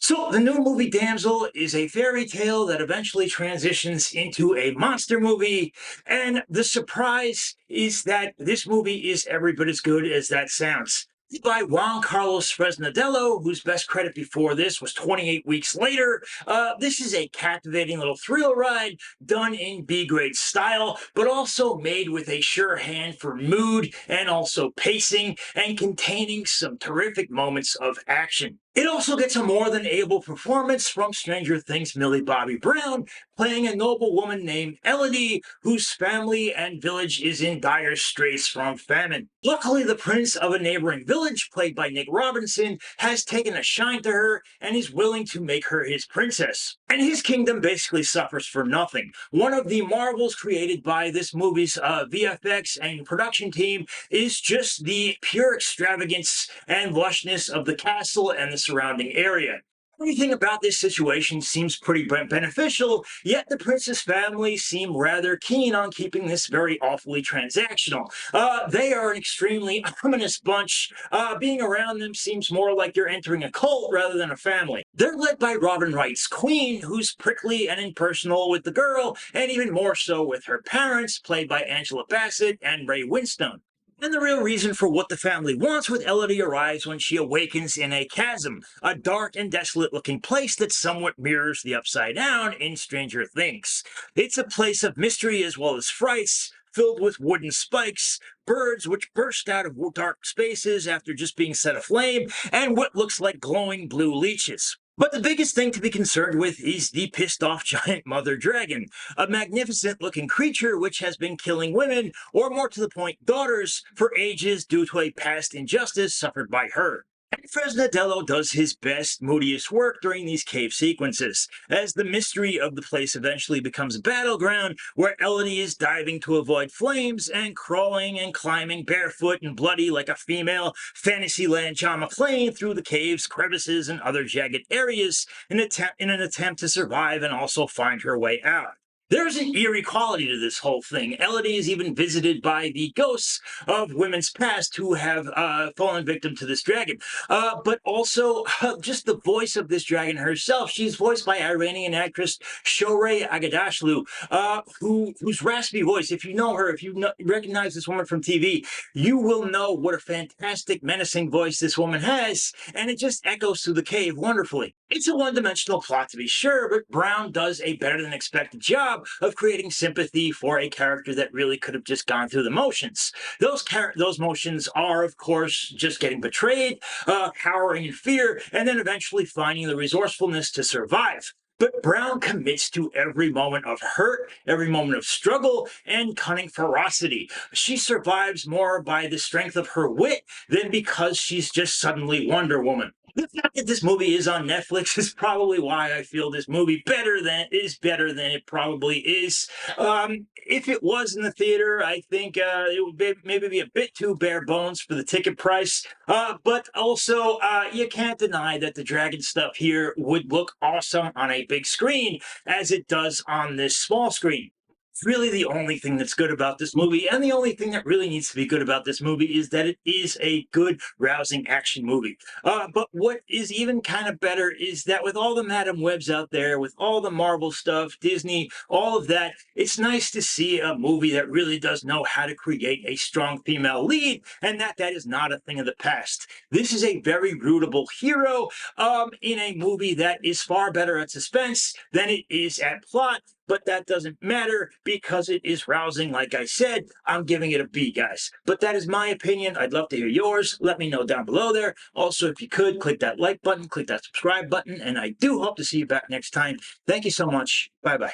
So, the new movie Damsel is a fairy tale that eventually transitions into a monster movie. And the surprise is that this movie is every bit as good as that sounds. By Juan Carlos Fresnadello, whose best credit before this was 28 Weeks Later. This is a captivating little thrill ride done in B grade style, but also made with a sure hand for mood and also pacing and containing some terrific moments of action. It also gets a more than able performance from Stranger Things' Millie Bobby Brown, playing a noble woman named Elodie, whose family and village is in dire straits from famine. Luckily, the prince of a neighboring village, played by Nick Robinson, has taken a shine to her and is willing to make her his princess. And his kingdom basically suffers for nothing. One of the marvels created by this movie's VFX and production team is just the pure extravagance and lushness of the castle and the surrounding area. Everything about this situation seems pretty beneficial, yet the prince's family seem rather keen on keeping this very awfully transactional. They are an extremely ominous bunch. Being around them seems more like you're entering a cult rather than a family. They're led by Robin Wright's queen, who's prickly and impersonal with the girl, and even more so with her parents, played by Angela Bassett and Ray Winstone. And the real reason for what the family wants with Elodie arrives when she awakens in a chasm, a dark and desolate looking place that somewhat mirrors the Upside Down in Stranger Things. It's a place of mystery as well as frights, filled with wooden spikes, birds which burst out of dark spaces after just being set aflame, and what looks like glowing blue leeches. But the biggest thing to be concerned with is the pissed off giant mother dragon, a magnificent looking creature which has been killing women, or more to the point, daughters, for ages due to a past injustice suffered by her. And Fresnadello does his best, moodiest work during these cave sequences, as the mystery of the place eventually becomes a battleground where Elodie is diving to avoid flames and crawling and climbing barefoot and bloody like a female Fantasyland John McClane through the caves, crevices, and other jagged areas in an attempt to survive and also find her way out. There's an eerie quality to this whole thing. Elodie is even visited by the ghosts of women's past who have fallen victim to this dragon. But also, just the voice of this dragon herself. She's voiced by Iranian actress Shohreh Aghdashloo, whose raspy voice, if you know her, if recognize this woman from TV, you will know what a fantastic, menacing voice this woman has, and it just echoes through the cave wonderfully. It's a one-dimensional plot to be sure, but Brown does a better than expected job of creating sympathy for a character that really could have just gone through the motions. Those motions are, of course, just getting betrayed, cowering in fear, and then eventually finding the resourcefulness to survive. But Brown commits to every moment of hurt, every moment of struggle, and cunning ferocity. She survives more by the strength of her wit than because she's just suddenly Wonder Woman. The fact that this movie is on Netflix is probably why I feel this movie better than it probably is. If it was in the theater, I think it would maybe be a bit too bare bones for the ticket price. But also, you can't deny that the dragon stuff here would look awesome on a big screen as it does on this small screen. It's really the only thing that's good about this movie, and the only thing that really needs to be good about this movie is that it is a good, rousing action movie. But what is even kind of better is that with all the Madam Webs out there, with all the Marvel stuff, Disney, all of that, it's nice to see a movie that really does know how to create a strong female lead, and that is not a thing of the past. This is a very rootable hero in a movie that is far better at suspense than it is at plot, but that doesn't matter because it is rousing. Like I said, I'm giving it a B, guys. But that is my opinion. I'd love to hear yours. Let me know down below there. Also, if you could, click that like button, click that subscribe button, and I do hope to see you back next time. Thank you so much. Bye-bye.